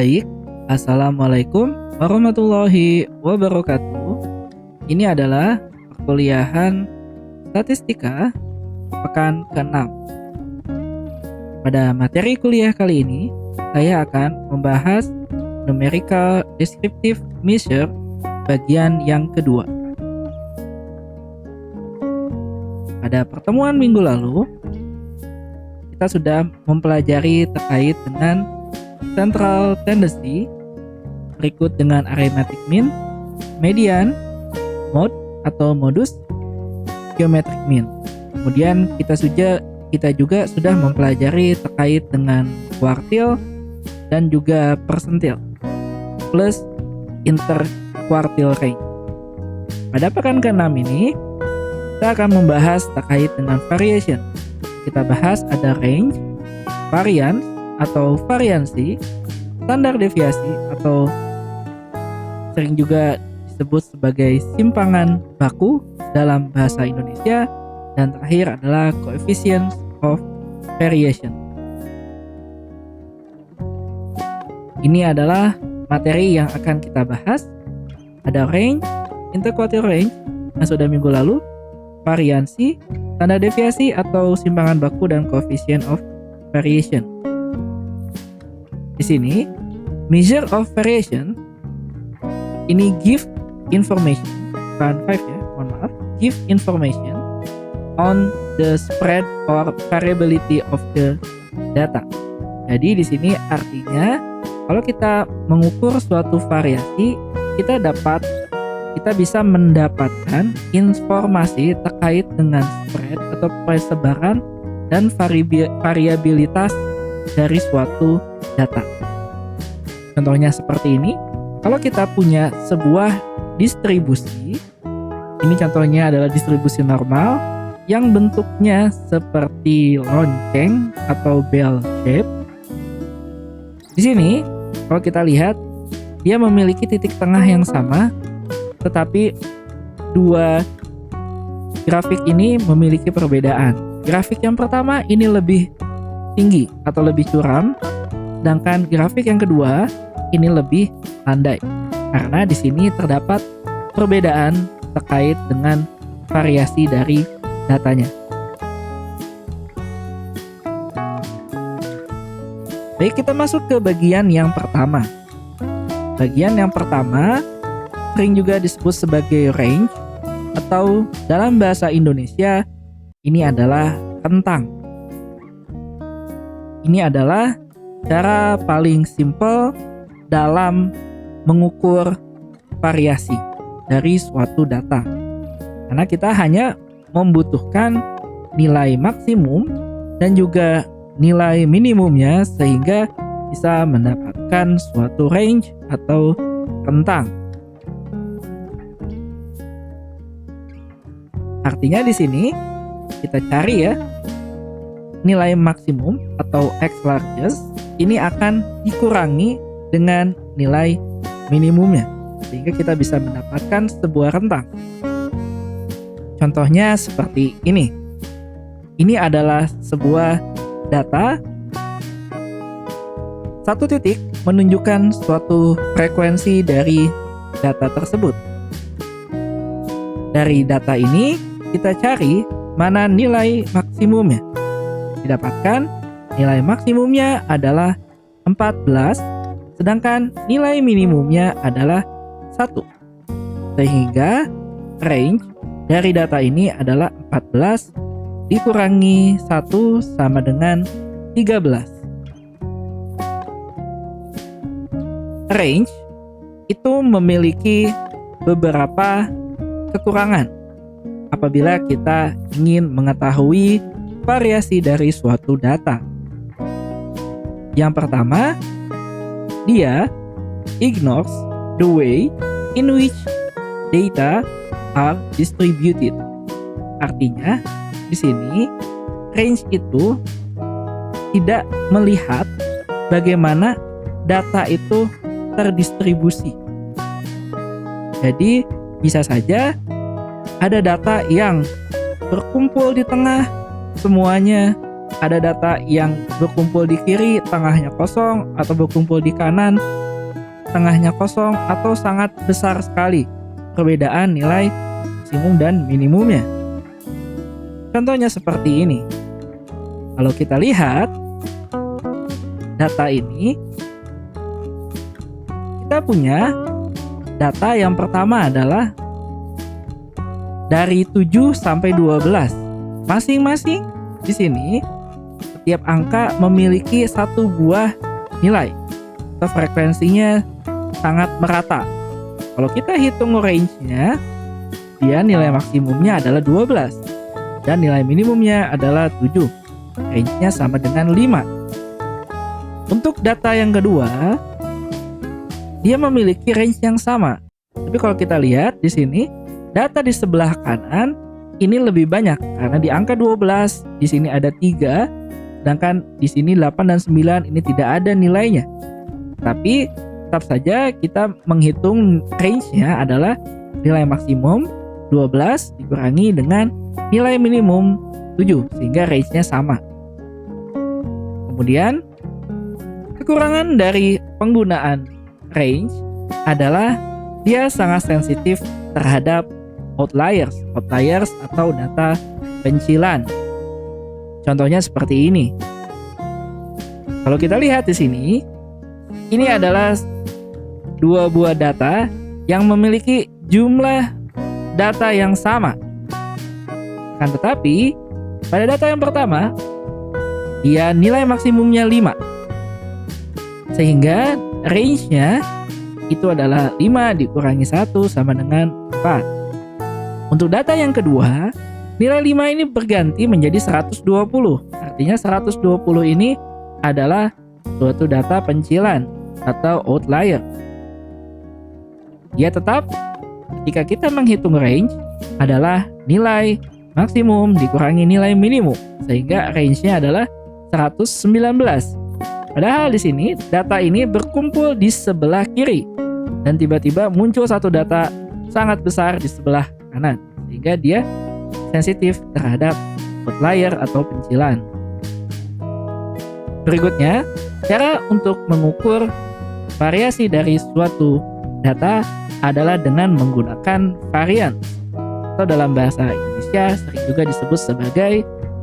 baik. Assalamualaikum warahmatullahi wabarakatuh. Ini adalah perkuliahan statistika pekan ke-6. Pada materi kuliah kali ini, saya akan membahas numerical descriptive measure bagian yang kedua. Pada pertemuan minggu lalu, kita sudah mempelajari terkait dengan central tendency, berikut dengan arithmetic mean, median, mode atau modus, geometric mean. Kemudian kita juga sudah mempelajari terkait dengan quartile dan juga percentile plus interquartile range. Pada pekan ke-6 ini kita akan membahas terkait dengan variation. Kita bahas ada range, variance atau variansi, standar deviasi atau sering juga disebut sebagai simpangan baku dalam bahasa Indonesia, dan terakhir adalah coefficients of variation. Ini adalah materi yang akan kita bahas. Ada range, interquartile range yang sudah minggu lalu, variansi, standar deviasi atau simpangan baku, dan coefficient of variation. Di sini, measure of variation ini give information, bukan 5 ya, mohon maaf, give information on the spread or variability of the data. Jadi di sini artinya kalau kita mengukur suatu variasi, kita bisa mendapatkan informasi terkait dengan spread atau persebaran dan variabilitas dari suatu data. Contohnya seperti ini, kalau kita punya sebuah distribusi, ini contohnya adalah distribusi normal yang bentuknya seperti lonceng atau bell shape. Di sini, kalau kita lihat, dia memiliki titik tengah yang sama, tetapi dua grafik ini memiliki perbedaan. Grafik yang pertama ini lebih tinggi atau lebih curam, sedangkan grafik yang kedua ini lebih landai. Karena di sini terdapat perbedaan terkait dengan variasi dari datanya. Baik, kita masuk ke bagian yang pertama. Bagian yang pertama sering juga disebut sebagai range, atau dalam bahasa Indonesia ini adalah rentang. Ini adalah cara paling simpel dalam mengukur variasi dari suatu data. Karena kita hanya membutuhkan nilai maksimum dan juga nilai minimumnya sehingga bisa mendapatkan suatu range atau rentang. Artinya di sini kita cari ya, nilai maksimum atau X largest ini akan dikurangi dengan nilai minimumnya sehingga kita bisa mendapatkan sebuah rentang. Contohnya seperti ini. Ini adalah sebuah data. Satu titik menunjukkan suatu frekuensi dari data tersebut. Dari data ini kita cari mana nilai maksimumnya. Didapatkan nilai maksimumnya adalah 14, sedangkan nilai minimumnya adalah 1. Sehingga range dari data ini adalah 14 dikurangi 1 sama dengan 13. Range itu memiliki beberapa kekurangan apabila kita ingin mengetahui variasi dari suatu data. Yang pertama, dia ignores the way in which data are distributed. Artinya, di sini range itu tidak melihat bagaimana data itu terdistribusi. Jadi, bisa saja ada data yang berkumpul di tengah, semuanya ada data yang berkumpul di kiri, tengahnya kosong, atau berkumpul di kanan, tengahnya kosong, atau sangat besar sekali perbedaan nilai maksimum dan minimumnya. Contohnya seperti ini. Kalau kita lihat data ini, kita punya data yang pertama adalah dari 7 sampai 12. Masing-masing di sini setiap angka memiliki satu buah nilai atau frekuensinya sangat merata. Kalau kita hitung range-nya, dia nilai maksimumnya adalah 12 dan nilai minimumnya adalah 7. Range-nya sama dengan 5. Untuk data yang kedua, dia memiliki range yang sama. Tapi kalau kita lihat di sini, data di sebelah kanan ini lebih banyak karena di angka 12 di sini ada 3, sedangkan di sini 8 dan 9 ini tidak ada nilainya. Tapi tetap saja kita menghitung range-nya adalah nilai maksimum 12 dikurangi dengan nilai minimum 7 sehingga range-nya sama. Kemudian kekurangan dari penggunaan range adalah dia sangat sensitif terhadap outliers atau data pencilan. Contohnya seperti ini. Kalau kita lihat di sini, ini adalah dua buah data yang memiliki jumlah data yang sama. Kan tetapi, pada data yang pertama, dia nilai maksimumnya 5. Sehingga range-nya itu adalah 5 dikurangi 1 sama dengan 4. Untuk data yang kedua, nilai 5 ini berganti menjadi 120. Artinya 120 ini adalah suatu data pencilan atau outlier. Dia tetap ketika kita menghitung range adalah nilai maksimum dikurangi nilai minimum sehingga range-nya adalah 119. Padahal di sini data ini berkumpul di sebelah kiri dan tiba-tiba muncul satu data sangat besar di sebelah kanan sehingga dia sensitif terhadap outlier atau pencilan. Berikutnya, cara untuk mengukur variasi dari suatu data adalah dengan menggunakan varian atau dalam bahasa Indonesia sering juga disebut sebagai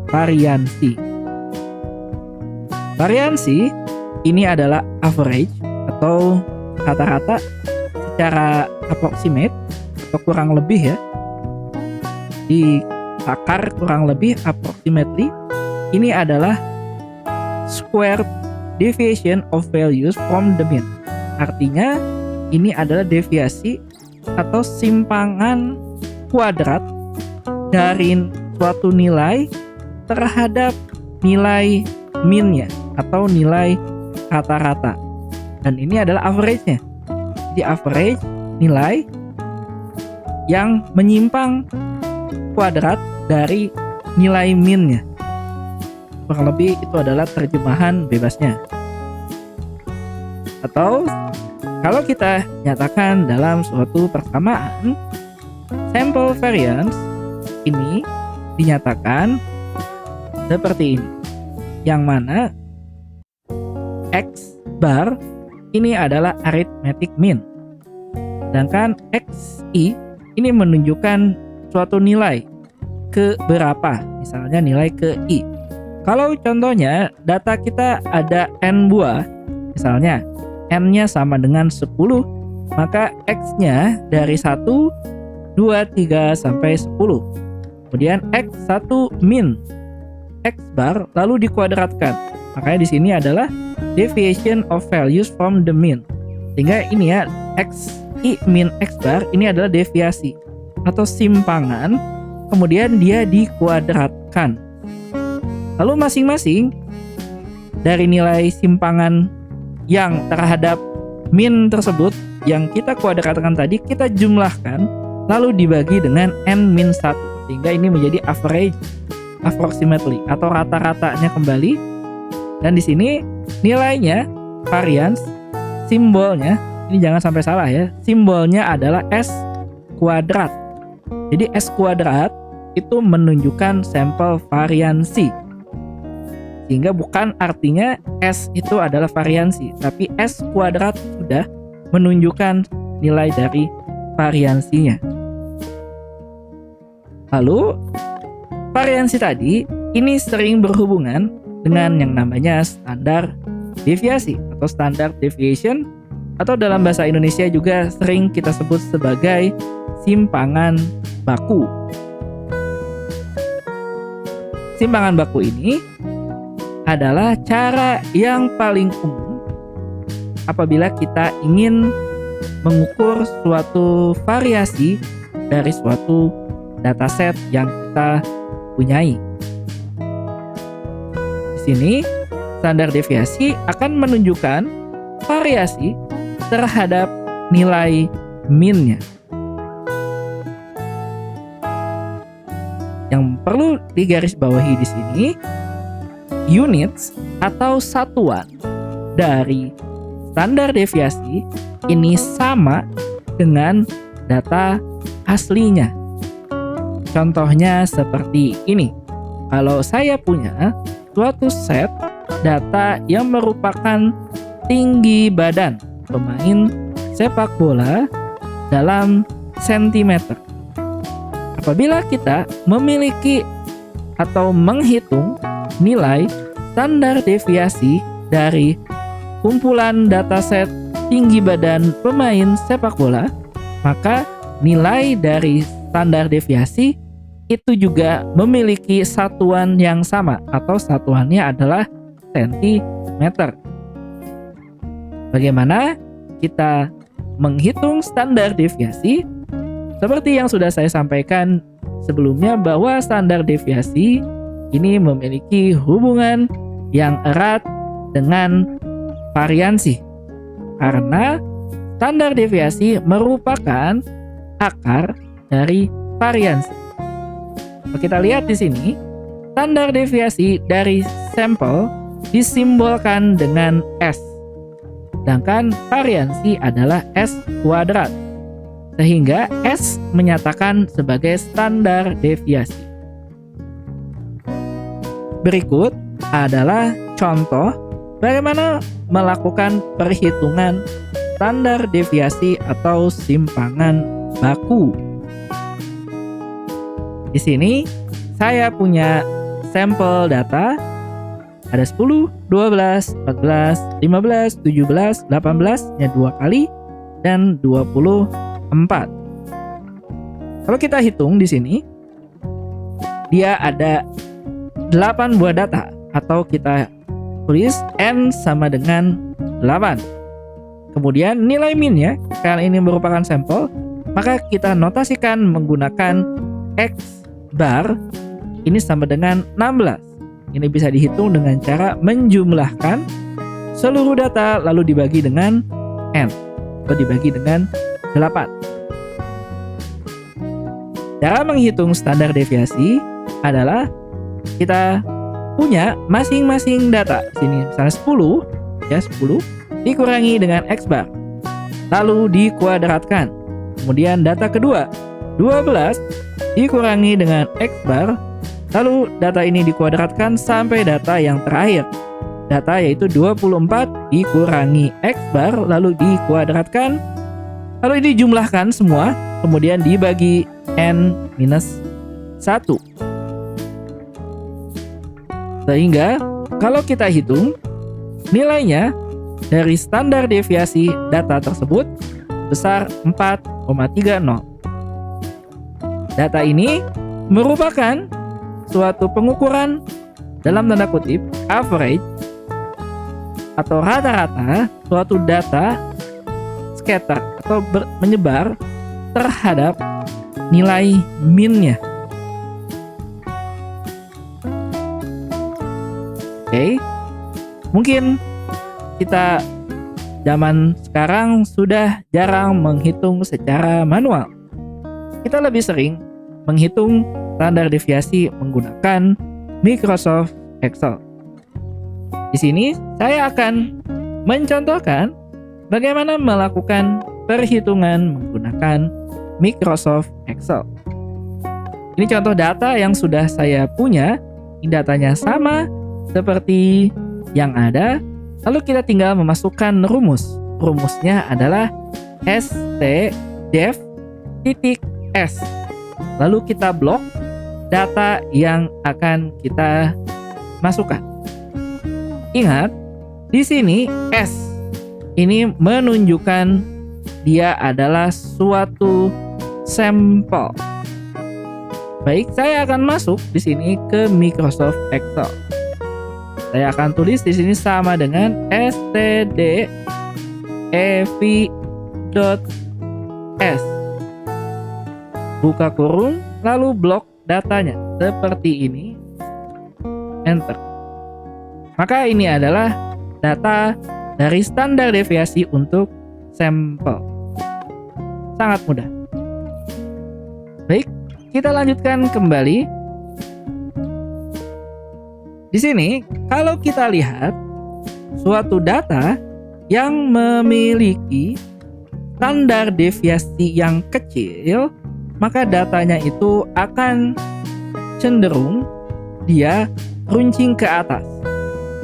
variansi. Variansi ini adalah average atau rata-rata secara approximate atau kurang lebih ya, ditakar kurang lebih approximately, ini adalah squared deviation of values from the mean. Artinya ini adalah deviasi atau simpangan kuadrat dari suatu nilai terhadap nilai mean-nya atau nilai rata-rata. Dan ini adalah average-nya. Jadi average nilai yang menyimpang kuadrat dari nilai mean-nya. Kurang lebih itu adalah terjemahan bebasnya. Atau kalau kita nyatakan dalam suatu persamaan, sample variance ini dinyatakan seperti ini. Yang mana X bar ini adalah arithmetic mean. Sedangkan XI ini menunjukkan suatu nilai ke berapa, misalnya nilai ke I. Kalau contohnya data kita ada N buah, misalnya N-nya sama dengan 10, maka X-nya dari 1, 2, 3, sampai 10. Kemudian X1 min, X bar lalu dikuadratkan. Makanya di sini adalah deviation of values from the mean. Sehingga ini ya, XI min X bar ini adalah deviasi atau simpangan, kemudian dia dikuadratkan. Lalu masing-masing dari nilai simpangan yang terhadap min tersebut yang kita kuadratkan tadi kita jumlahkan lalu dibagi dengan n-1 sehingga ini menjadi average approximately atau rata-ratanya kembali. Dan di sini nilainya variance, simbolnya ini jangan sampai salah ya, simbolnya adalah S kuadrat. Jadi S kuadrat itu menunjukkan sampel variansi. Sehingga bukan artinya S itu adalah variansi, tapi S kuadrat sudah menunjukkan nilai dari variansinya. Lalu, variansi tadi ini sering berhubungan dengan yang namanya standar deviasi atau standard deviation, atau dalam bahasa Indonesia juga sering kita sebut sebagai simpangan baku. Simpangan baku ini adalah cara yang paling umum apabila kita ingin mengukur suatu variasi dari suatu dataset yang kita punyai. Di sini, standar deviasi akan menunjukkan variasi terhadap nilai min-nya. Yang perlu digarisbawahi di sini, units atau satuan dari standar deviasi ini sama dengan data aslinya. Contohnya seperti ini. Kalau saya punya suatu set data yang merupakan tinggi badan pemain sepak bola dalam sentimeter. Apabila kita memiliki atau menghitung nilai standar deviasi dari kumpulan dataset tinggi badan pemain sepak bola, maka nilai dari standar deviasi itu juga memiliki satuan yang sama, atau satuannya adalah sentimeter. Bagaimana kita menghitung standar deviasi? Seperti yang sudah saya sampaikan sebelumnya, bahwa standar deviasi ini memiliki hubungan yang erat dengan variansi, karena standar deviasi merupakan akar dari variansi. Kita lihat di sini, standar deviasi dari sampel disimbolkan dengan S, sedangkan variansi adalah S kuadrat, sehingga S menyatakan sebagai standar deviasi. Berikut adalah contoh bagaimana melakukan perhitungan standar deviasi atau simpangan baku. Di sini saya punya sampel data, ada 10, 12, 14, 15, 17, 18-nya 2 kali, dan 24. Kalau kita hitung di sini, dia ada 8 buah data, atau kita tulis N sama dengan 8. Kemudian nilai min-nya, karena ini merupakan sampel, maka kita notasikan menggunakan X bar, ini sama dengan 16. Ini bisa dihitung dengan cara menjumlahkan seluruh data lalu dibagi dengan N, atau dibagi dengan 8. Cara menghitung standar deviasi adalah kita punya masing-masing data. Di sini misalnya 10 dikurangi dengan X bar, lalu dikuadratkan. Kemudian data kedua 12 dikurangi dengan X bar, lalu data ini dikuadratkan sampai data yang terakhir. Data yaitu 24 dikurangi X bar, lalu dikuadratkan, lalu ini dijumlahkan semua, kemudian dibagi N-1. Sehingga kalau kita hitung, nilainya dari standar deviasi data tersebut besar 4,30. Data ini merupakan suatu pengukuran dalam tanda kutip average atau rata-rata suatu data scatter atau menyebar terhadap nilai min-nya. Oke, mungkin kita zaman sekarang sudah jarang menghitung secara manual. Kita lebih sering menghitung standar deviasi menggunakan Microsoft Excel. Di sini saya akan mencontohkan bagaimana melakukan perhitungan menggunakan Microsoft Excel. Ini contoh data yang sudah saya punya. Ini datanya sama seperti yang ada. Lalu kita tinggal memasukkan rumus. Rumusnya adalah stdef.s. Lalu kita blok data yang akan kita masukkan. Ingat, di sini S ini menunjukkan dia adalah suatu sampel. Baik, saya akan masuk di sini ke Microsoft Excel. Saya akan tulis di sini sama dengan stdev.s. Buka kurung, lalu blok datanya seperti ini. Enter. Maka ini adalah data dari standar deviasi untuk sampel. Sangat mudah. Baik, kita lanjutkan kembali. Di sini, kalau kita lihat suatu data yang memiliki standar deviasi yang kecil, maka datanya itu akan cenderung dia runcing ke atas.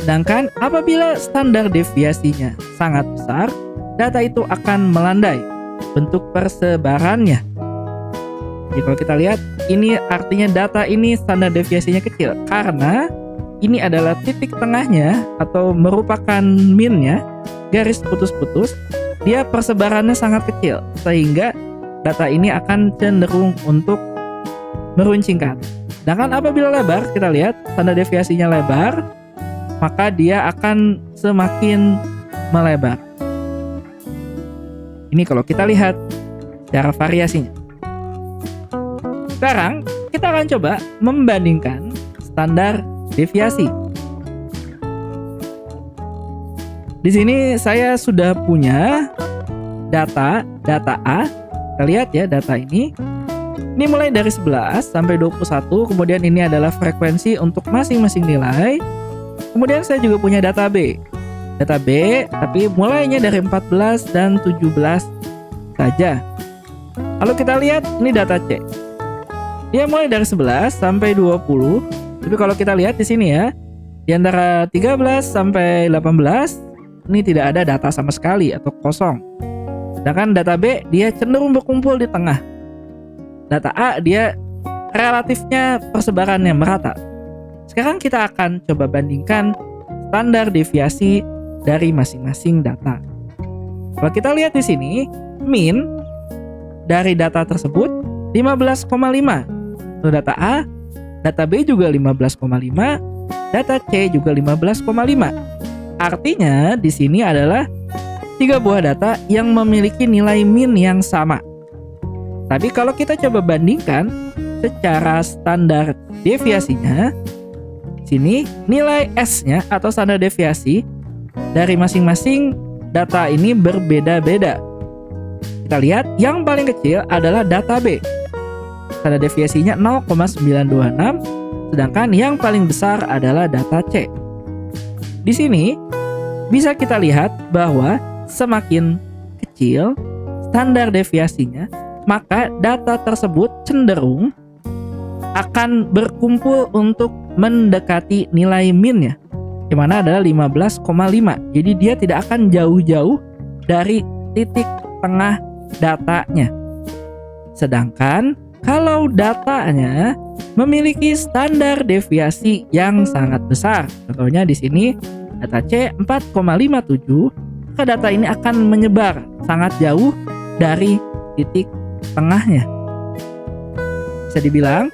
Sedangkan apabila standar deviasinya sangat besar, data itu akan melandai bentuk persebarannya. Jadi kalau kita lihat, ini artinya data ini standar deviasinya kecil karena ini adalah titik tengahnya atau merupakan min-nya, garis putus-putus, dia persebarannya sangat kecil sehingga data ini akan cenderung untuk meruncing ke atas. Sedangkan apabila lebar, kita lihat standar deviasinya lebar, maka dia akan semakin melebar. Ini kalau kita lihat cara variasinya. Sekarang kita akan coba membandingkan standar deviasi. Di sini saya sudah punya data A. Kita lihat ya data ini. Ini mulai dari 11 sampai 21, kemudian ini adalah frekuensi untuk masing-masing nilai. Kemudian saya juga punya data B. Data B tapi mulainya dari 14 dan 17 saja. Lalu kita lihat ini data C. Dia mulai dari 11 sampai 20. Tapi kalau kita lihat di sini ya, di antara 13 sampai 18 ini tidak ada data sama sekali atau kosong. Sedangkan data B dia cenderung berkumpul di tengah. Data A dia relatifnya persebarannya merata. Sekarang kita akan coba bandingkan standar deviasi dari masing-masing data. Kalau kita lihat di sini, min dari data tersebut 15,5. Untuk data A, data B juga 15,5, data C juga 15,5. Artinya di sini adalah 3 buah data yang memiliki nilai min yang sama. Tapi kalau kita coba bandingkan secara standar deviasinya, sini nilai S-nya atau standar deviasi dari masing-masing data ini berbeda-beda. Kita lihat yang paling kecil adalah data B. Standar deviasinya 0,926, sedangkan yang paling besar adalah data C. Di sini bisa kita lihat bahwa semakin kecil standar deviasinya, maka data tersebut cenderung akan berkumpul untuk mendekati nilai min-nya, di mana adalah 15,5. Jadi dia tidak akan jauh-jauh dari titik tengah datanya. Sedangkan kalau datanya memiliki standar deviasi yang sangat besar, contohnya di sini data C 4,57, maka data ini akan menyebar sangat jauh dari titik tengahnya. Bisa dibilang,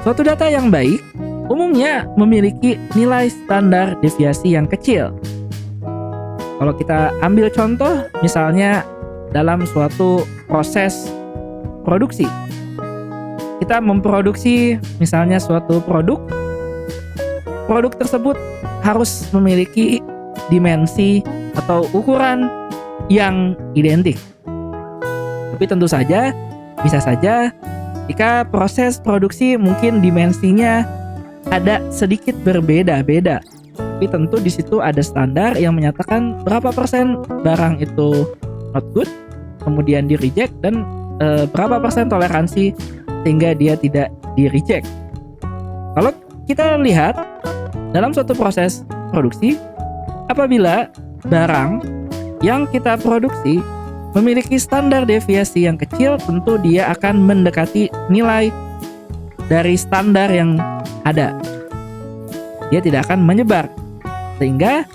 suatu data yang baik umumnya memiliki nilai standar deviasi yang kecil. Kalau kita ambil contoh, misalnya dalam suatu proses produksi, kita memproduksi misalnya suatu produk tersebut harus memiliki dimensi atau ukuran yang identik. Tapi tentu saja, bisa saja jika proses produksi mungkin dimensinya ada sedikit berbeda-beda. Tapi tentu di situ ada standar yang menyatakan berapa persen barang itu not good, kemudian di reject, dan berapa persen toleransi sehingga dia tidak di reject. Kalau kita lihat dalam suatu proses produksi, apabila barang yang kita produksi memiliki standar deviasi yang kecil, tentu dia akan mendekati nilai dari standar yang ada. Dia tidak akan menyebar, sehingga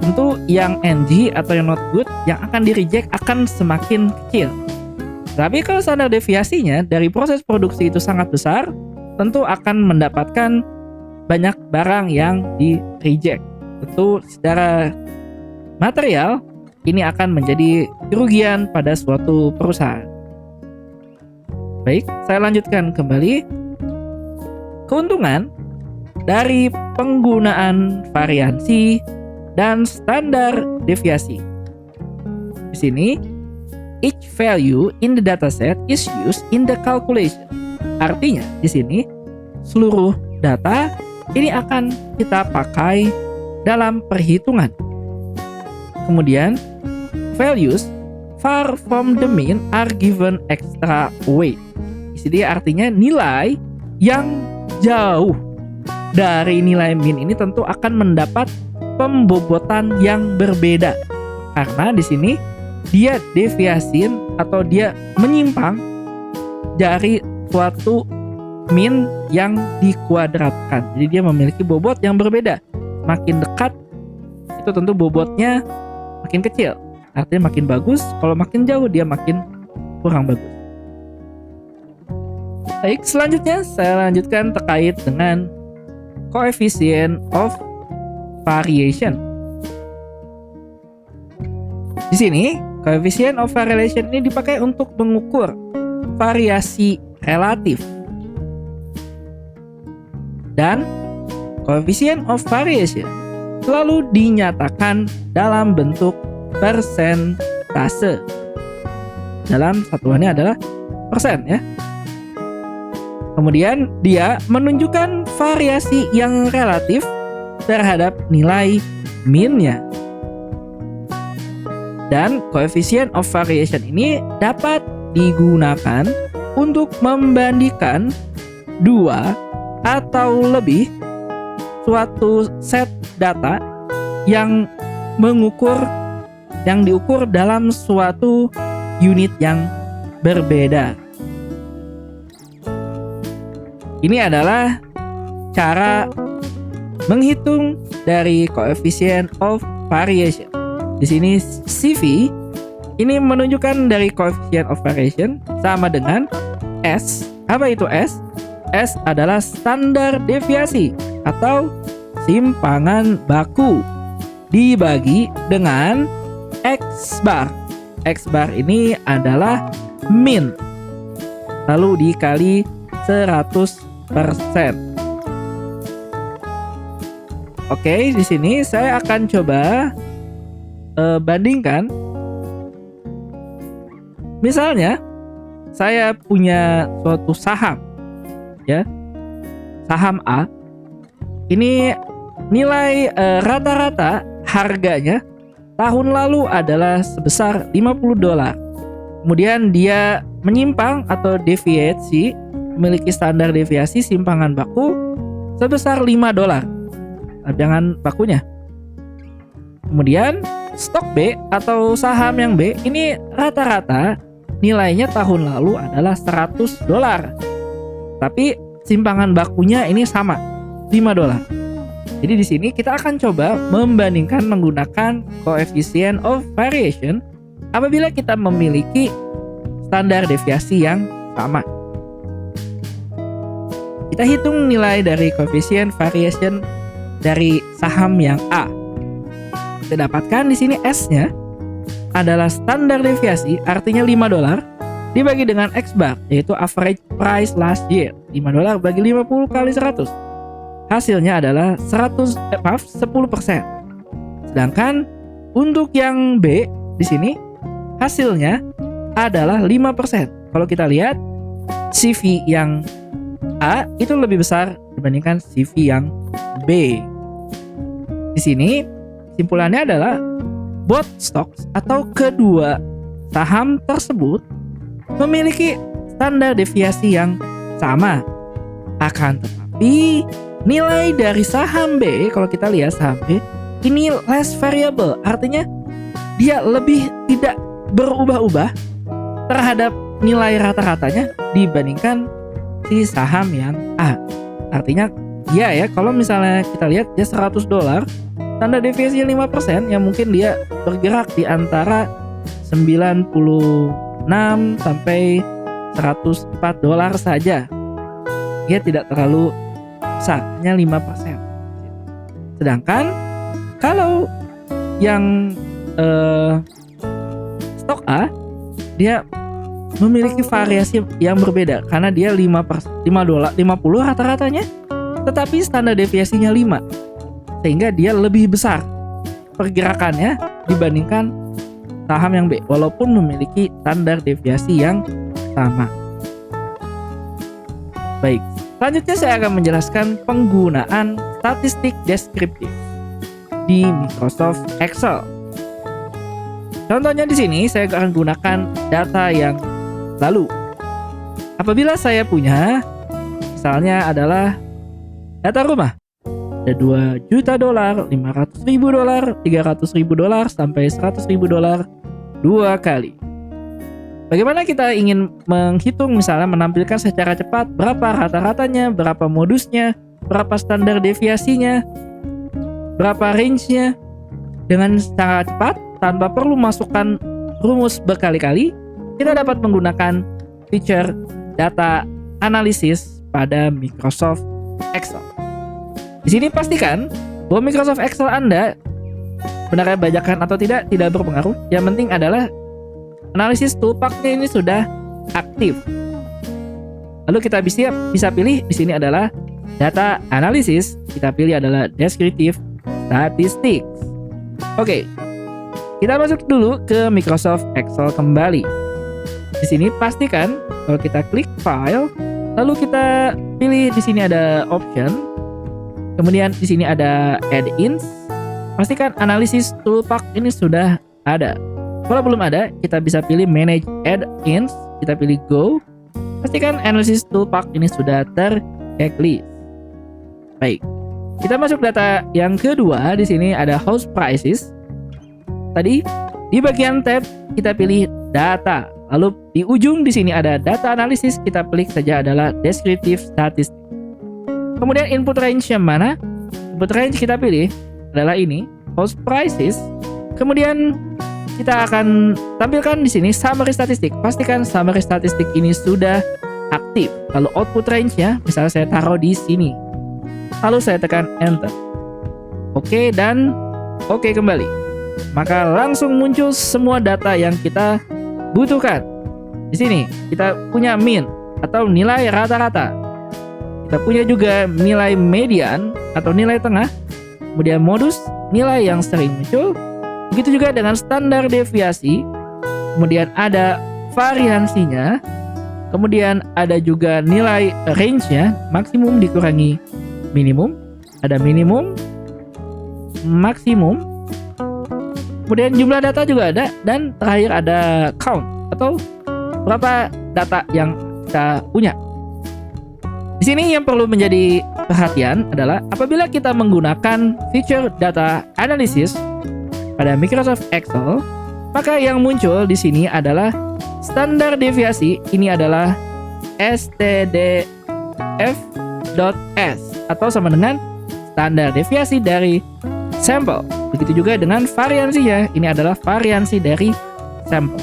tentu yang NG atau yang not good yang akan di reject akan semakin kecil. Tapi kalau standar deviasinya dari proses produksi itu sangat besar, tentu akan mendapatkan banyak barang yang di reject. Tentu secara material ini akan menjadi kerugian pada suatu perusahaan. Baik, saya lanjutkan kembali. Keuntungan dari penggunaan variansi dan standar deviasi. Di sini, each value in the dataset is used in the calculation. Artinya, di sini seluruh data ini akan kita pakai dalam perhitungan. Kemudian, values far from the mean are given extra weight. Di sini artinya nilai yang jauh dari nilai mean ini tentu akan mendapat pembobotan yang berbeda, karena di sini dia deviasiin atau dia menyimpang dari suatu mean yang dikuadratkan. Jadi dia memiliki bobot yang berbeda. Makin dekat itu tentu bobotnya makin kecil, artinya makin bagus. Kalau makin jauh dia makin kurang bagus. Baik, selanjutnya saya lanjutkan terkait dengan coefficient of variation. Di sini, coefficient of variation ini dipakai untuk mengukur variasi relatif. Dan coefficient of variation selalu dinyatakan dalam bentuk persentase. Dalam satuannya adalah persen ya. Kemudian dia menunjukkan variasi yang relatif terhadap nilai mean-nya. Dan coefficient of variation ini dapat digunakan untuk membandingkan dua atau lebih suatu set data yang diukur dalam suatu unit yang berbeda. Ini adalah cara menghitung dari coefficient of variation. Di sini CV ini menunjukkan dari coefficient of variation sama dengan S. Apa itu S? S adalah standar deviasi atau simpangan baku dibagi dengan X bar. X bar ini adalah mean, lalu dikali 100%. Oke, di sini saya akan coba bandingkan. Misalnya, saya punya suatu saham, ya, saham A. Ini nilai rata-rata harganya tahun lalu adalah sebesar $50. Kemudian dia menyimpang atau deviasi, memiliki standar deviasi simpangan baku sebesar $5. Jangan bakunya. Kemudian stok B atau saham yang B ini rata-rata nilainya tahun lalu adalah $100. Tapi simpangan bakunya ini sama, $5. Jadi di sini kita akan coba membandingkan menggunakan coefficient of variation apabila kita memiliki standar deviasi yang sama. Kita hitung nilai dari coefficient variation dari saham yang A. Kita dapatkan di sini S-nya adalah standar deviasi, artinya $5 dibagi dengan X bar, yaitu average price last year. $5 bagi 50 kali 100. Hasilnya adalah 10%. Sedangkan untuk yang B di sini hasilnya adalah 5%. Kalau kita lihat CV yang A itu lebih besar dibandingkan CV yang B. Di sini simpulannya adalah both stocks atau kedua saham tersebut memiliki standar deviasi yang sama. Akan tetapi nilai dari saham B, kalau kita lihat saham B ini less variable, artinya dia lebih tidak berubah-ubah terhadap nilai rata-ratanya dibandingkan si saham yang A. Artinya ya kalau misalnya kita lihat dia $100, standar deviasinya 5%, yang mungkin dia bergerak di antara 96 sampai $104 saja. Dia tidak terlalu besar, hanya 5%. Sedangkan kalau yang stok A, dia memiliki variasi yang berbeda karena dia 50 rata-ratanya, tetapi standar deviasinya 5, sehingga dia lebih besar pergerakannya dibandingkan saham yang B walaupun memiliki standar deviasi yang sama. Baik, selanjutnya saya akan menjelaskan penggunaan statistik deskriptif di Microsoft Excel. Contohnya di sini saya akan gunakan data yang lalu. Apabila saya punya misalnya adalah data rumah, ada $2 juta, $500.000, $300.000 sampai $100.000 2 kali. Bagaimana kita ingin menghitung, misalnya menampilkan secara cepat berapa rata-ratanya, berapa modusnya, berapa standar deviasinya, berapa range-nya dengan secara cepat tanpa perlu masukkan rumus berkali-kali, kita dapat menggunakan feature data analisis pada Microsoft Excel. Di sini pastikan bahwa Microsoft Excel Anda benarnya bajakan atau tidak berpengaruh. Yang penting adalah analisis toolpath-nya ini sudah aktif. Lalu kita bisa pilih di sini adalah data analisis, kita pilih adalah descriptive statistics. Oke. Kita masuk dulu ke Microsoft Excel kembali. Di sini pastikan kalau kita klik file, lalu kita pilih di sini ada option, kemudian di sini ada add-ins. Pastikan analisis toolpath ini sudah ada. Kalau belum ada, kita bisa pilih manage add-ins, kita pilih go. Pastikan analisis toolpath ini sudah ter-checklist. Baik. Kita masuk data yang kedua, di sini ada house prices. Tadi di bagian tab kita pilih data. Lalu di ujung di sini ada data analisis, kita klik saja adalah descriptive statistics. Kemudian input range yang mana? Input range kita pilih adalah ini, house prices. Kemudian kita akan tampilkan di sini summary statistik. Pastikan summary statistik ini sudah aktif. Lalu output range-nya misalnya saya taruh di sini. Lalu saya tekan enter. Oke, dan oke kembali. Maka langsung muncul semua data yang kita butuhkan. Di sini kita punya mean atau nilai rata-rata. Kita punya juga nilai median atau nilai tengah. Kemudian modus, nilai yang sering muncul. Begitu juga dengan standar deviasi. Kemudian ada variansinya. Kemudian ada juga nilai range-nya, maksimum dikurangi minimum. Ada minimum, maksimum. Kemudian jumlah data juga ada, dan terakhir ada count atau berapa data yang kita punya. Di sini yang perlu menjadi perhatian adalah apabila kita menggunakan feature data analysis pada Microsoft Excel, maka yang muncul di sini adalah standar deviasi. Ini adalah stdf.s atau sama dengan standar deviasi dari sampel. Begitu juga dengan variansinya. Ini adalah variansi dari sampel.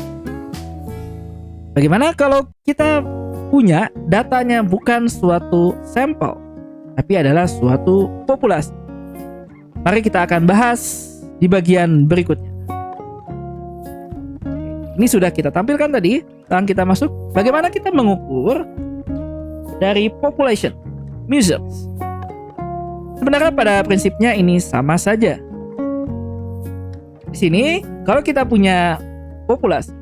Bagaimana kalau kita punya datanya bukan suatu sampel, tapi adalah suatu populasi? Mari kita akan bahas di bagian berikutnya. Ini sudah kita tampilkan tadi. Sekarang kita masuk bagaimana kita mengukur dari population measures. Sebenarnya pada prinsipnya ini sama saja. Di sini kalau kita punya population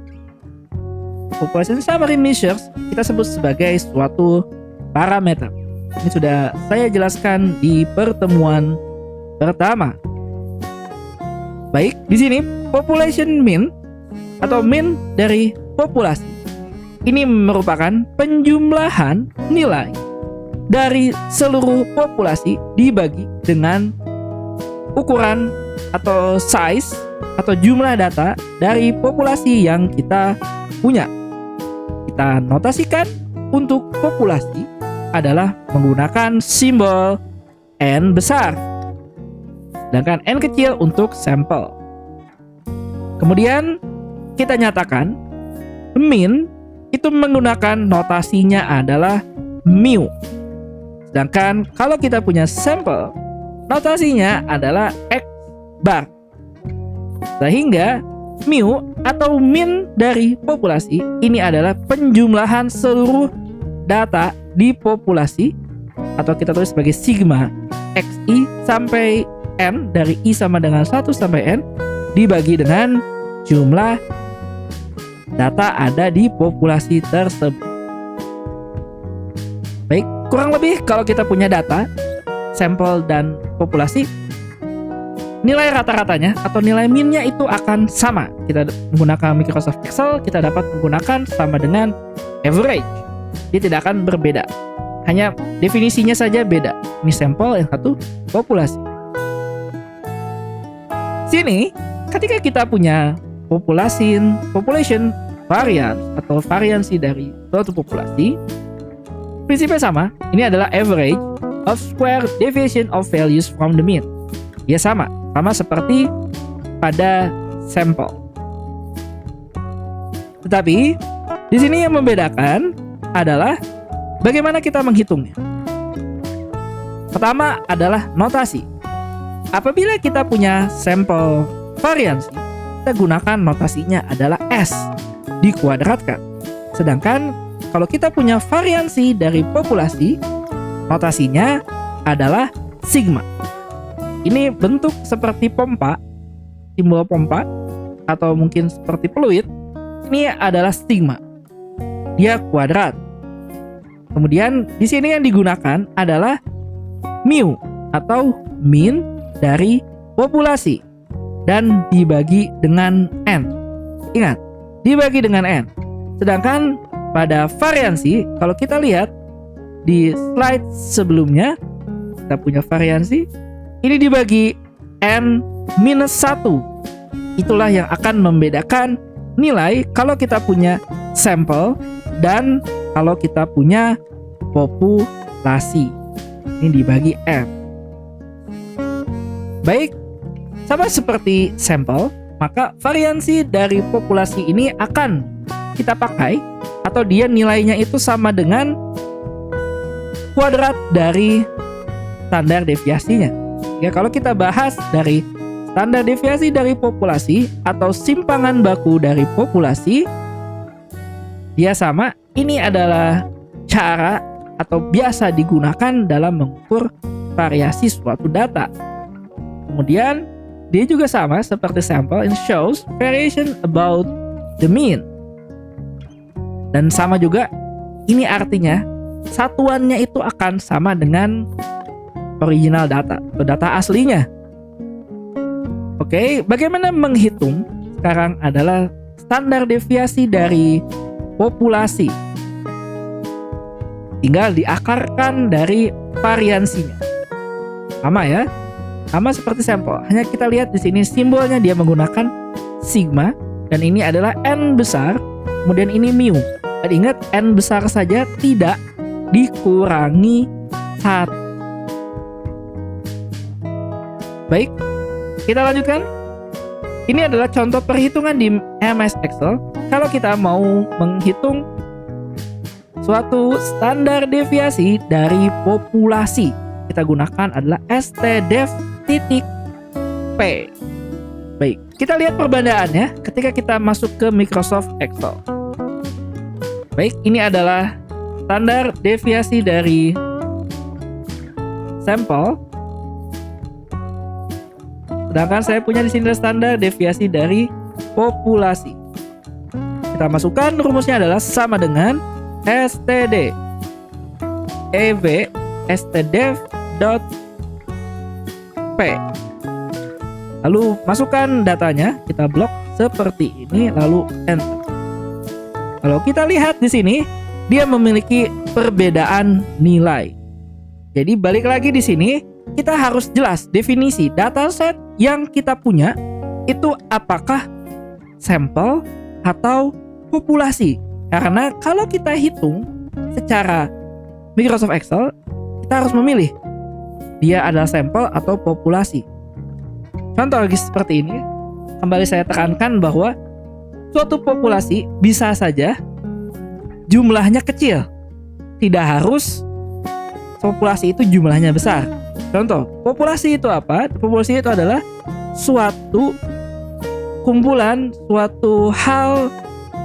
summary measures, kita sebut sebagai suatu parameter. Ini sudah saya jelaskan di pertemuan pertama. Baik, di sini population mean atau mean dari populasi ini merupakan penjumlahan nilai dari seluruh populasi dibagi dengan ukuran atau size atau jumlah data dari populasi yang kita punya. Kita notasikan untuk populasi adalah menggunakan simbol N besar, sedangkan N kecil untuk sampel. Kemudian kita nyatakan mean itu menggunakan notasinya adalah mu. Sedangkan kalau kita punya sampel, notasinya adalah X bar. Sehingga mu atau mean dari populasi ini adalah penjumlahan seluruh data di populasi, atau kita tulis sebagai sigma xi sampai n, dari i sama dengan 1 sampai n, dibagi dengan jumlah data ada di populasi tersebut. Baik, kurang lebih kalau kita punya data, sampel dan populasi, nilai rata-ratanya atau nilai min-nya itu akan sama. Kita menggunakan Microsoft Excel, kita dapat menggunakan sama dengan average. Dia tidak akan berbeda. Hanya definisinya saja beda. Ini sampel, yang satu populasi. Sini, ketika kita punya population variance atau variansi dari suatu populasi, prinsipnya sama. Ini adalah average of square deviation of values from the mean. Ya sama seperti pada sampel. Tetapi di sini yang membedakan adalah bagaimana kita menghitungnya. Pertama adalah notasi. Apabila kita punya sampel variansi, kita gunakan notasinya adalah S dikuadratkan. Sedangkan kalau kita punya variansi dari populasi, notasinya adalah sigma. Ini bentuk seperti pompa, simbol pompa, atau mungkin seperti peluit. Ini adalah sigma. Dia kuadrat. Kemudian di sini yang digunakan adalah mu atau mean dari populasi dan dibagi dengan n. Ingat, dibagi dengan n. Sedangkan pada variansi, kalau kita lihat di slide sebelumnya, kita punya variansi ini dibagi n minus 1. Itulah yang akan membedakan nilai kalau kita punya sampel dan kalau kita punya populasi. Ini dibagi n. Baik, sama seperti sampel, maka variansi dari populasi ini akan kita pakai, atau dia nilainya itu sama dengan kuadrat dari standar deviasinya. Ya, kalau kita bahas dari standar deviasi dari populasi atau simpangan baku dari populasi, dia sama. Ini adalah cara atau biasa digunakan dalam mengukur variasi suatu data. Kemudian dia juga sama seperti sampel, and shows variation about the mean. Dan sama juga, ini artinya satuannya itu akan sama dengan original data atau data aslinya. Oke, bagaimana menghitung? Sekarang adalah standar deviasi dari populasi. Tinggal diakarkan dari variansinya. Sama ya, sama seperti sampel. Hanya kita lihat di sini simbolnya dia menggunakan sigma, dan ini adalah n besar, kemudian ini mu. Dan ingat, n besar saja tidak dikurangi 1. Baik, kita lanjutkan. Ini adalah contoh perhitungan di MS Excel. Kalau kita mau menghitung suatu standar deviasi dari populasi, kita gunakan adalah stdef.p. Baik, kita lihat perbedaannya ketika kita masuk ke Microsoft Excel. Baik, ini adalah standar deviasi dari sampel. Sedangkan saya punya di sini standar deviasi dari populasi. Kita masukkan rumusnya adalah sama dengan std ev stdef.p. Lalu masukkan datanya, kita blok seperti ini, lalu enter. Kalau kita lihat di sini, dia memiliki perbedaan nilai. Jadi balik lagi di sini, kita harus jelas definisi dataset yang kita punya itu apakah sampel atau populasi. Karena kalau kita hitung secara Microsoft Excel, kita harus memilih dia adalah sampel atau populasi. Contoh lagi seperti ini, kembali saya tekankan bahwa suatu populasi bisa saja jumlahnya kecil. Tidak harus populasi itu jumlahnya besar. Contoh, populasi itu apa? Populasi itu adalah suatu kumpulan, suatu hal,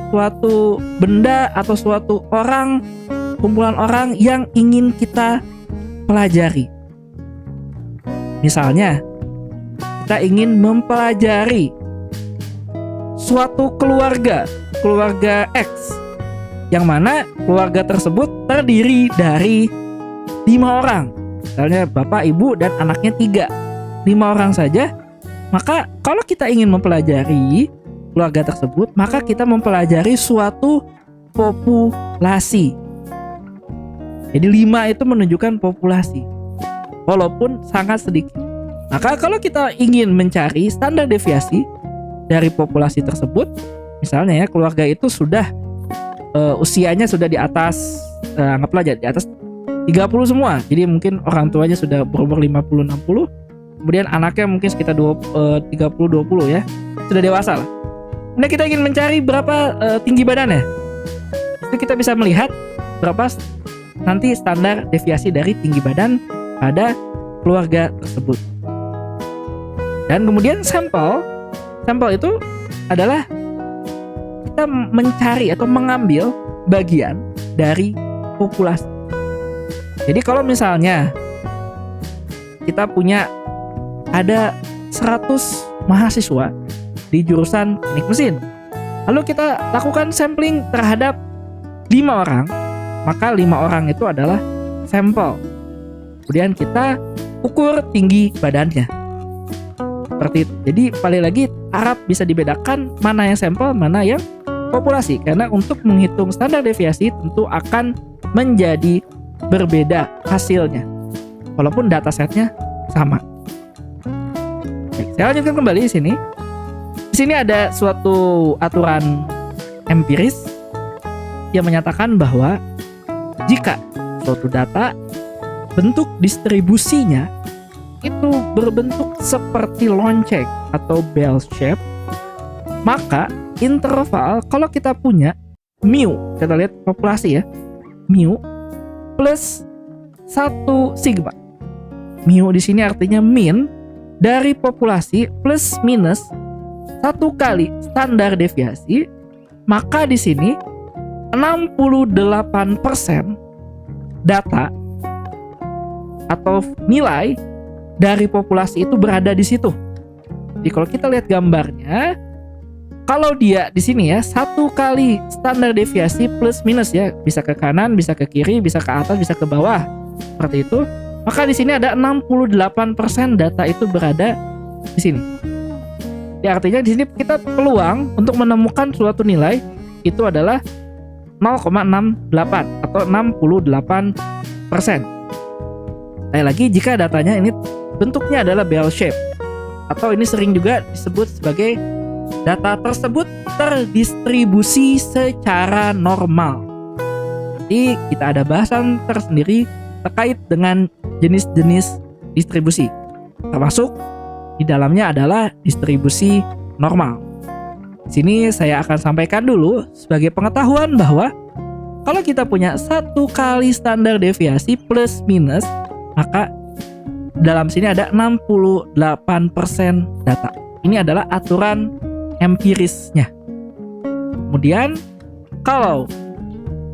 suatu benda atau suatu orang, kumpulan orang yang ingin kita pelajari. Misalnya, kita ingin mempelajari suatu keluarga X, yang mana keluarga tersebut terdiri dari 5 orang. Misalnya bapak, ibu, dan anaknya 3. 5 orang saja. Maka kalau kita ingin mempelajari keluarga tersebut, maka kita mempelajari suatu populasi. Jadi 5 itu menunjukkan populasi, walaupun sangat sedikit. Maka kalau kita ingin mencari standar deviasi dari populasi tersebut, misalnya ya keluarga itu sudah usianya sudah di atas anggaplah di atas 30 semua. Jadi mungkin orang tuanya sudah berumur 50-60, kemudian anaknya mungkin sekitar 30-20 ya, sudah dewasa lah. Kemudian kita ingin mencari berapa tinggi badannya. Itu kita bisa melihat berapa nanti standar deviasi dari tinggi badan pada keluarga tersebut. Dan kemudian sampel itu adalah kita mencari atau mengambil bagian dari populasi. Jadi kalau misalnya kita punya ada 100 mahasiswa di jurusan teknik mesin, lalu kita lakukan sampling terhadap 5 orang, maka 5 orang itu adalah sampel. Kemudian kita ukur tinggi badannya. Seperti itu. Jadi paling lagi Arab bisa dibedakan mana yang sampel, mana yang populasi. Karena untuk menghitung standar deviasi tentu akan menjadi berbeda hasilnya, walaupun datasetnya sama. Baik, saya lanjutkan kembali di sini. Di sini ada suatu aturan empiris yang menyatakan bahwa jika suatu data bentuk distribusinya itu berbentuk seperti lonceng atau bell shape, maka interval kalau kita punya mu, kita lihat populasi ya, mu plus 1 sigma. Mu di sini artinya mean dari populasi plus minus 1 kali standar deviasi, maka di sini 68% data atau nilai dari populasi itu berada di situ. Jadi kalau kita lihat gambarnya, kalau dia di sini ya 1 kali standar deviasi plus minus ya, bisa ke kanan, bisa ke kiri, bisa ke atas, bisa ke bawah, seperti itu. Maka di sini ada 68% data itu berada di sini. Ya, artinya di sini kita peluang untuk menemukan suatu nilai itu adalah 0,68 atau 68%. Sekali lagi, jika datanya ini bentuknya adalah bell shape, atau ini sering juga disebut sebagai data tersebut terdistribusi secara normal. Jadi kita ada bahasan tersendiri terkait dengan jenis-jenis distribusi, termasuk di dalamnya adalah distribusi normal. Sini saya akan sampaikan dulu sebagai pengetahuan bahwa kalau kita punya 1 kali standar deviasi plus minus, maka dalam sini ada 68% data. Ini adalah aturan empirisnya. Kemudian kalau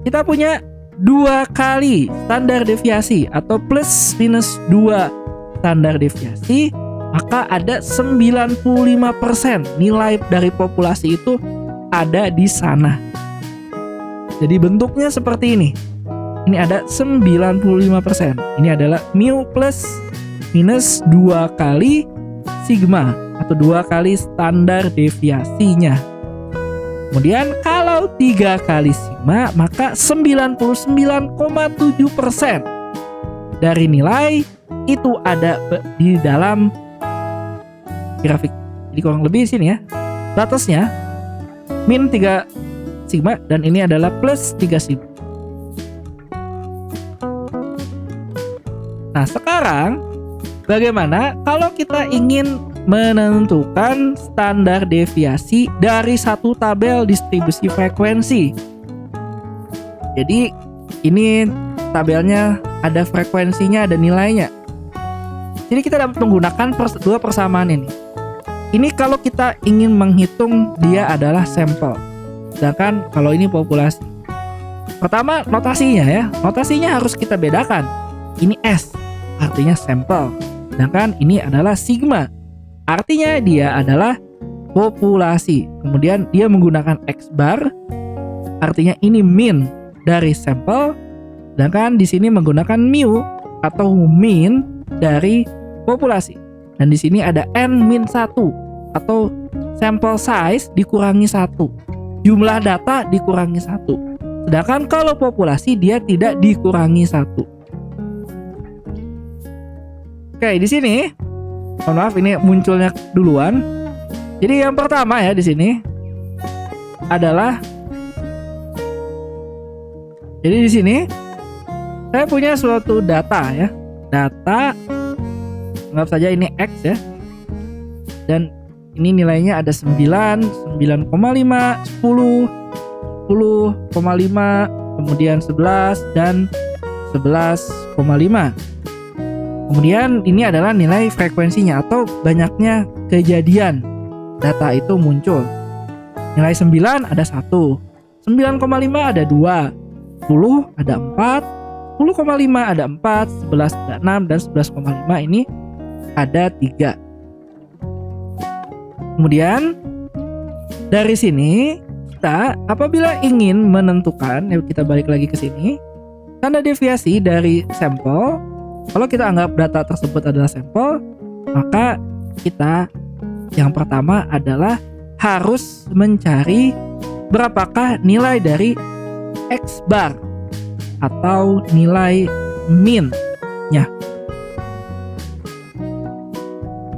kita punya 2 kali standar deviasi atau plus minus 2 standar deviasi, maka ada 95% nilai dari populasi itu ada di sana. Jadi bentuknya seperti ini. Ini ada 95%. Ini adalah mu plus minus 2 kali sigma atau 2 kali standar deviasinya. Kemudian kalau 3 kali sigma, maka 99,7% dari nilai itu ada di dalam grafik. Jadi kurang lebih di sini ya. Batasnya min 3 sigma dan ini adalah plus 3 sigma. Nah, sekarang bagaimana kalau kita ingin menentukan standar deviasi dari satu tabel distribusi frekuensi? Jadi ini tabelnya ada frekuensinya, ada nilainya. Jadi kita dapat menggunakan dua persamaan ini. Ini kalau kita ingin menghitung dia adalah sampel. Sedangkan kalau ini populasi. Pertama notasinya ya. Notasinya harus kita bedakan. Ini S, artinya sampel. Sedangkan ini adalah sigma. Artinya dia adalah populasi. Kemudian dia menggunakan X bar. Artinya ini min dari sampel. Sedangkan di sini menggunakan mu atau min dari populasi. Dan di sini ada n-1 atau sample size dikurangi 1. Jumlah data dikurangi 1. Sedangkan kalau populasi dia tidak dikurangi 1. Oke, di sini mohon maaf ini munculnya duluan. Jadi yang pertama ya di sini adalah jadi di sini saya punya suatu data ya. Data anggap saja ini X ya. Dan ini nilainya ada 9, 9,5, 10, 10,5, kemudian 11 dan 11,5. Kemudian ini adalah nilai frekuensinya atau banyaknya kejadian data itu muncul. Nilai 9 ada 1, 9,5 ada 2, 10 ada 4, 10,5 ada 4, 11 ada 6, dan 11,5 ini ada 3. Kemudian dari sini kita apabila ingin menentukan, kita balik lagi ke sini, tanda deviasi dari sampel. Kalau kita anggap data tersebut adalah sampel, maka kita yang pertama adalah harus mencari berapakah nilai dari X bar atau nilai min-nya.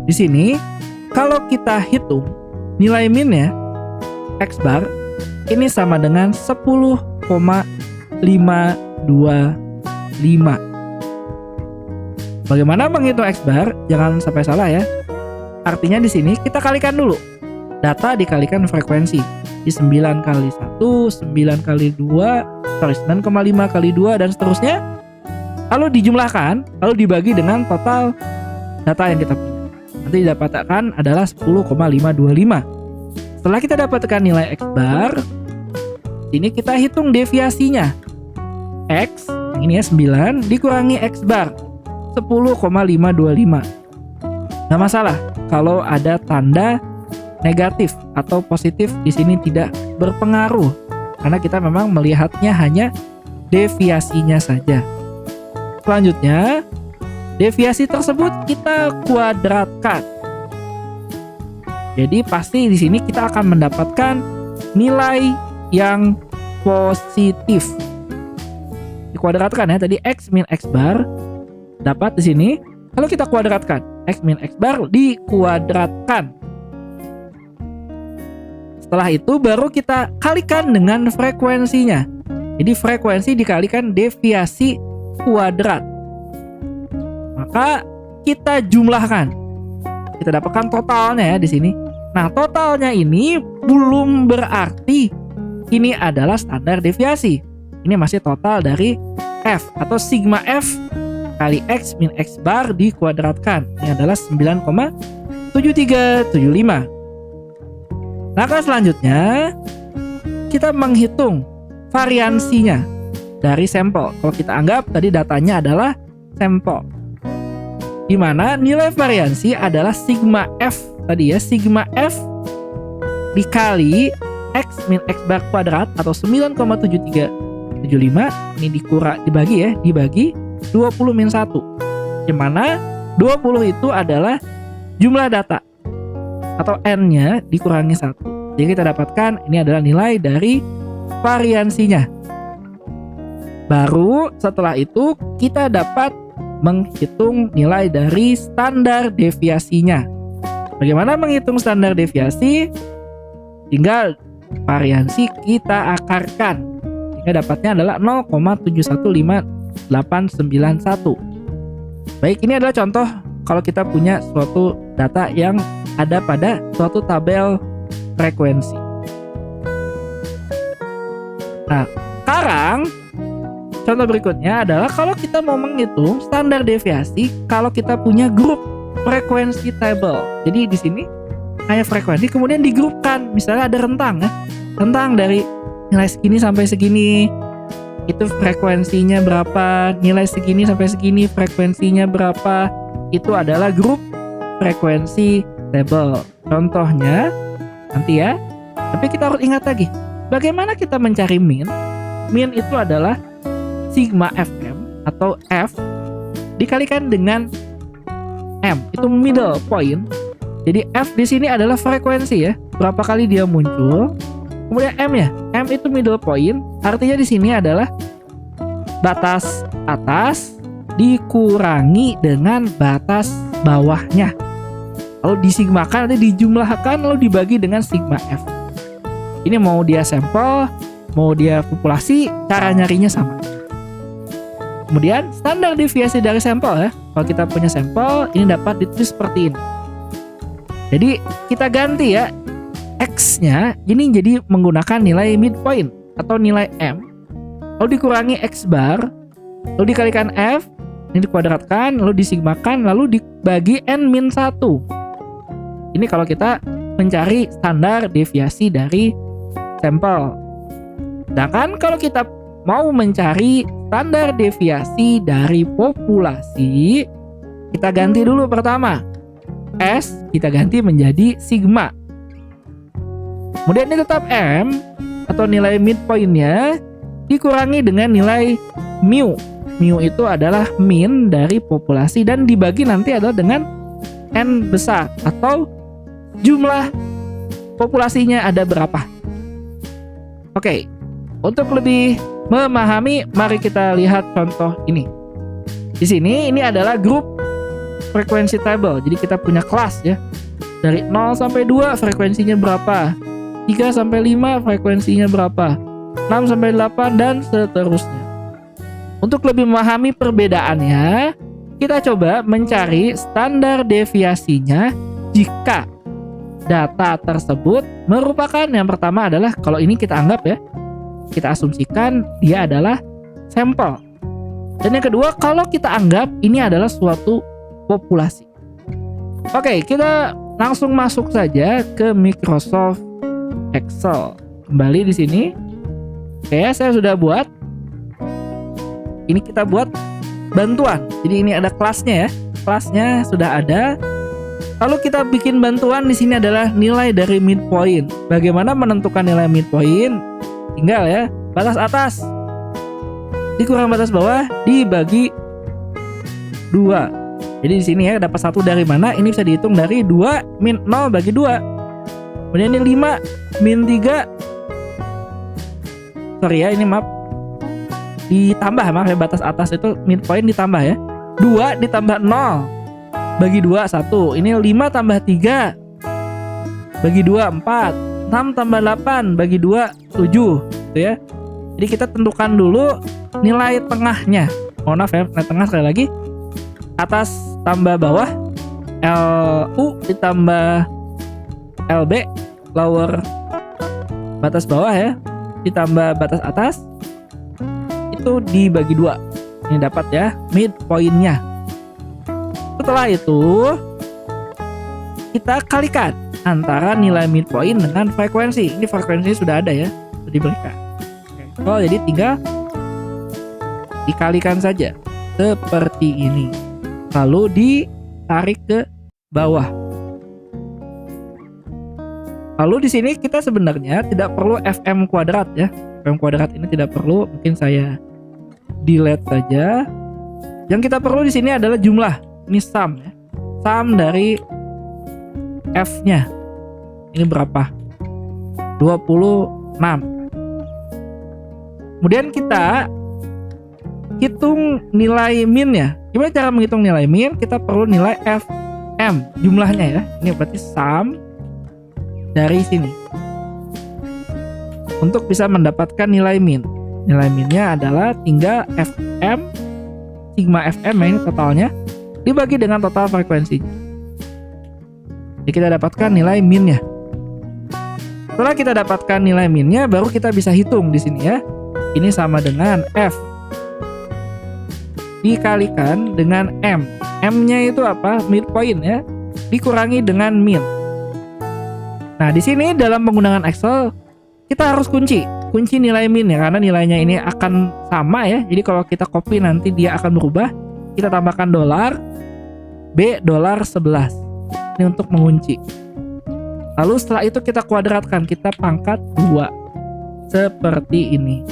Di sini kalau kita hitung nilai min-nya X bar ini sama dengan 10,525. Bagaimana menghitung X bar? Jangan sampai salah ya. Artinya di sini kita kalikan dulu. Data dikalikan frekuensi. Di 9 kali 1, 9 kali 2, 9,5 kali 2 dan seterusnya. Lalu dijumlahkan, lalu dibagi dengan total data yang kita punya. Nanti didapatkan adalah 10,525. Setelah kita dapatkan nilai X bar, ini kita hitung deviasinya. X, ini ya 9 dikurangi X bar 10,525. Nggak masalah kalau ada tanda negatif atau positif di sini tidak berpengaruh karena kita memang melihatnya hanya deviasinya saja. Selanjutnya, deviasi tersebut kita kuadratkan. Jadi pasti di sini kita akan mendapatkan nilai yang positif. Dikuadratkan ya, tadi X min X bar dapat di sini. Kalau kita kuadratkan, X min X bar dikuadratkan. Setelah itu baru kita kalikan dengan frekuensinya. Jadi frekuensi dikalikan deviasi kuadrat. Maka kita jumlahkan. Kita dapatkan totalnya ya di sini. Nah, totalnya ini belum berarti ini adalah standar deviasi. Ini masih total dari F atau sigma F kali X min X bar dikuadratkan. Ini adalah 9,7375. Maka selanjutnya kita menghitung variansinya dari sampel. Kalau kita anggap tadi datanya adalah sampel, di mana nilai variansi adalah sigma F tadi ya, sigma F dikali X min X bar kuadrat atau 9,7375 ini dibagi 20 min 1, di mana 20 itu adalah jumlah data atau n-nya dikurangi 1. Jadi kita dapatkan ini adalah nilai dari variansinya. Baru setelah itu kita dapat menghitung nilai dari standar deviasinya. Bagaimana menghitung standar deviasi? Tinggal variansi kita akarkan. Sehingga dapatnya adalah 0,715891. Baik, ini adalah contoh kalau kita punya suatu data yang ada pada suatu tabel frekuensi. Nah, sekarang contoh berikutnya adalah kalau kita mau menghitung standar deviasi kalau kita punya grup frekuensi table. Jadi di sini hanya frekuensi kemudian digrupkan. Misalnya ada rentang ya. Rentang dari nilai segini sampai segini. Itu frekuensinya berapa, nilai segini sampai segini frekuensinya berapa. Itu adalah grup frekuensi table. Contohnya nanti ya. Tapi kita harus ingat lagi, bagaimana kita mencari min? Min itu adalah sigma Fm atau F dikalikan dengan M, itu middle point. Jadi F di sini adalah frekuensi ya, berapa kali dia muncul. Kemudian M ya, M itu middle point, artinya di sini adalah batas atas dikurangi dengan batas bawahnya. Lalu disigmakan, nanti dijumlahkan, lalu dibagi dengan sigma F. Ini mau dia sampel, mau dia populasi, cara nyarinya sama. Kemudian standar deviasi dari sampel ya. Kalau kita punya sampel, ini dapat ditulis seperti ini. Jadi kita ganti ya X-nya, ini jadi menggunakan nilai midpoint atau nilai M. Lalu dikurangi X bar, lalu dikalikan F, ini dikuadratkan, lalu disigmakan, lalu dibagi N-1. Ini kalau kita mencari standar deviasi dari sampel. Sedangkan kalau kita mau mencari standar deviasi dari populasi, kita ganti dulu pertama. S kita ganti menjadi sigma. Kemudian ini tetap M atau nilai midpointnya dikurangi dengan nilai mu. Mu itu adalah min dari populasi dan dibagi nanti adalah dengan N besar atau jumlah populasinya ada berapa. Oke, untuk lebih memahami, mari kita lihat contoh ini. Di sini ini adalah grup frekuensi table. Jadi kita punya kelas ya. Dari 0 sampai 2 frekuensinya berapa? 3 sampai 5 frekuensinya berapa? 6 sampai 8 dan seterusnya. Untuk lebih memahami perbedaannya, kita coba mencari standar deviasinya jika data tersebut merupakan, yang pertama adalah kalau ini kita anggap ya, kita asumsikan dia adalah sampel. Dan yang kedua, kalau kita anggap ini adalah suatu populasi. Oke, kita langsung masuk saja ke Microsoft Excel. Kembali di sini. Oke, saya sudah buat. Ini kita buat bantuan. Jadi ini ada kelasnya ya. Kelasnya sudah ada. Lalu kita bikin bantuan di sini adalah nilai dari midpoint. Bagaimana menentukan nilai midpoint? Tinggal ya, batas atas dikurang batas bawah dibagi 2. Jadi di sini ya dapat 1 dari mana? Ini bisa dihitung dari 2 min 0 bagi 2. Kemudian ini 5 min 3. Sorry ya, ini maaf. Ditambah, maaf ya, batas atas itu midpoint ditambah ya. 2 ditambah 0 bagi 2 1. Ini 5 tambah 3 bagi 2 4. 6 tambah 8 bagi 2 7 gitu ya. Jadi kita tentukan dulu nilai tengahnya. Mohon maaf ya, nilai tengah sekali lagi. Atas tambah bawah, LU ditambah LB, lower batas bawah ya, ditambah batas atas, itu dibagi 2. Ini dapat ya midpointnya. Setelah itu kita kalikan antara nilai midpoint dengan frekuensi. Ini frekuensinya sudah ada ya, sudah diberikan. Oh, jadi tinggal dikalikan saja seperti ini. Lalu ditarik ke bawah. Lalu di sini kita sebenarnya tidak perlu FM kuadrat ya. FM kuadrat ini tidak perlu, mungkin saya delete saja. Yang kita perlu di sini adalah jumlah. Ini sum ya. Sum dari F-nya. Ini berapa? 26. Kemudian kita hitung nilai min-nya. Gimana cara menghitung nilai min? Kita perlu nilai FM jumlahnya ya. Ini berarti sum dari sini. Untuk bisa mendapatkan nilai min. Nilai minnya adalah tinggal FM, sigma FM ini totalnya, dibagi dengan total frekuensinya. Jadi kita dapatkan nilai minnya. Setelah kita dapatkan nilai minnya, baru kita bisa hitung di sini ya. Ini sama dengan F dikalikan dengan M. M-nya itu apa? Midpoint ya. Dikurangi dengan min. Nah, di sini dalam penggunaan Excel kita harus kunci nilai min ya, karena nilainya ini akan sama ya. Jadi kalau kita copy nanti dia akan berubah. Kita tambahkan dolar B $11. Ini untuk mengunci. Lalu setelah itu kita kuadratkan, kita pangkat 2 seperti ini.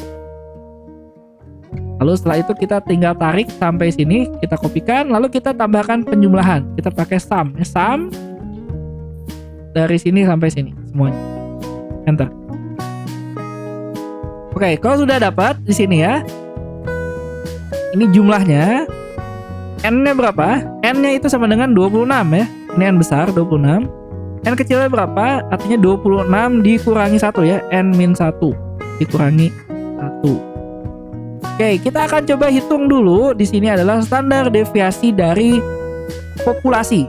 Lalu setelah itu kita tinggal tarik sampai sini, kita kopikan, lalu kita tambahkan penjumlahan. Kita pakai sum, sum dari sini sampai sini semuanya. Enter. Oke, kalau sudah dapat di sini ya. Ini jumlahnya. N-nya berapa? N-nya itu sama dengan 26 ya. Ini N besar 26. N kecilnya berapa? Artinya 26 dikurangi 1 ya. N-1 dikurangi 1. Oke, kita akan coba hitung dulu. Di sini adalah standar deviasi dari populasi.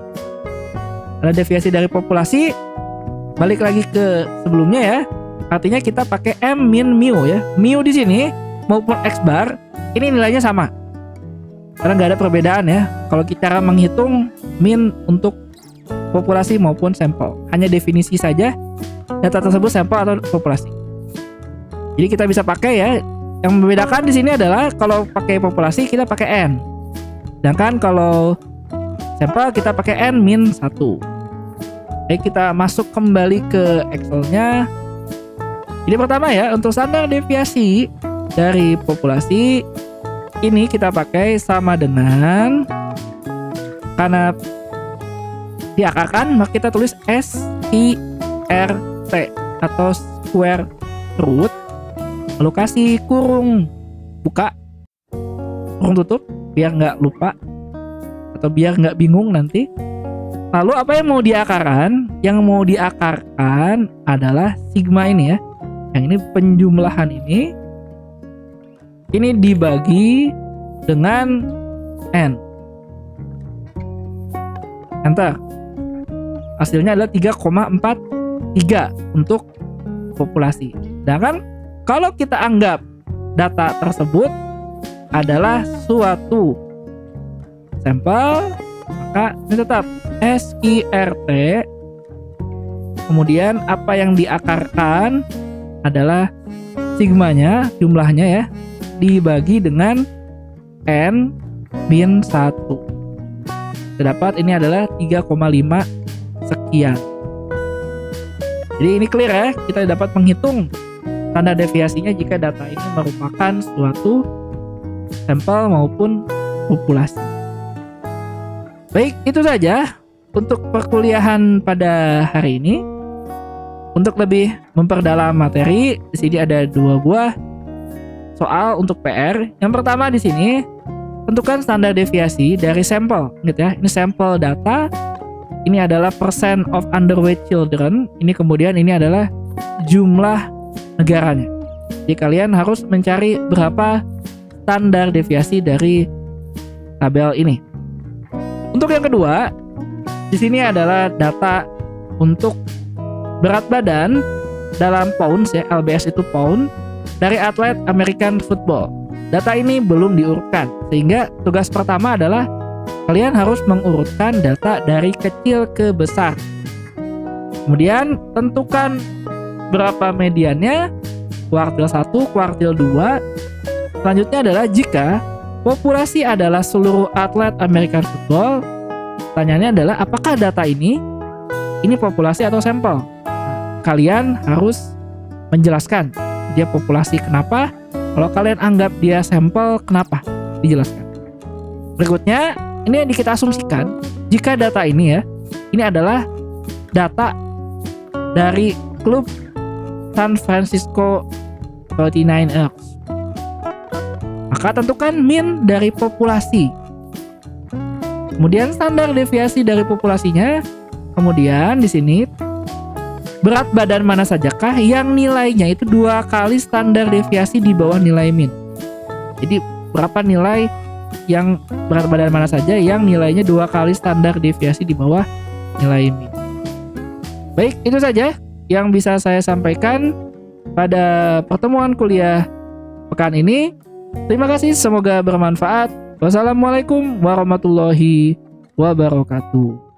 Ada deviasi dari populasi. Balik lagi ke sebelumnya ya. Artinya kita pakai M min mu ya. Mu di sini maupun X bar ini nilainya sama. Karena nggak ada perbedaan ya. Kalau kita menghitung min untuk populasi maupun sampel, hanya definisi saja data tersebut sampel atau populasi. Jadi kita bisa pakai ya. Yang membedakan di sini adalah kalau pakai populasi kita pakai N. Sedangkan kalau sampel kita pakai N-1. Baik, kita masuk kembali ke Excel-nya. Jadi pertama ya, untuk standar deviasi dari populasi ini kita pakai sama dengan, karena diakarkan maka kita tulis SQRT atau square root, lalu kasih kurung buka, kurung tutup biar nggak lupa atau biar nggak bingung nanti. Lalu apa yang mau diakarkan? Yang mau diakarkan adalah sigma ini ya. Yang ini penjumlahan ini dibagi dengan N. Enter. Hasilnya adalah 3,43 untuk populasi. Sedangkan kalau kita anggap data tersebut adalah suatu sampel, maka ini tetap SQRT. Kemudian apa yang diakarkan adalah sigmanya, jumlahnya ya, dibagi dengan N-1. Terdapat ini adalah 3,5 sekian. Jadi ini clear ya, kita dapat menghitung tanda deviasinya jika data ini merupakan suatu sampel maupun populasi. Baik, itu saja untuk perkuliahan pada hari ini. Untuk lebih memperdalam materi, di sini ada 2 buah soal untuk PR. Yang pertama di sini, tentukan standar deviasi dari sampel, gitu ya. Ini sampel data. Ini adalah percent of underweight children. Ini kemudian ini adalah jumlah negaranya. Jadi kalian harus mencari berapa standar deviasi dari tabel ini. Untuk yang kedua, di sini adalah data untuk berat badan dalam pounds ya, LBS itu pound, dari atlet American football. Data ini belum diurutkan, sehingga tugas pertama adalah kalian harus mengurutkan data dari kecil ke besar. Kemudian tentukan berapa mediannya, kuartil 1, kuartil 2. Selanjutnya adalah jika populasi adalah seluruh atlet American football, pertanyaannya adalah apakah data ini populasi atau sampel? Kalian harus menjelaskan dia populasi kenapa. Kalau kalian anggap dia sampel kenapa, dijelaskan. Berikutnya ini yang kita asumsikan jika data ini ya, ini adalah data dari klub San Francisco 49ers, maka tentukan min dari populasi. kemudian standar deviasi dari populasinya, kemudian di sini berat badan mana sajakah yang nilainya itu 2 kali standar deviasi di bawah nilai min. Jadi berapa nilai yang berat badan mana saja yang nilainya 2 kali standar deviasi di bawah nilai min. Baik, itu saja yang bisa saya sampaikan pada pertemuan kuliah pekan ini. Terima kasih, semoga bermanfaat. Wassalamualaikum warahmatullahi wabarakatuh.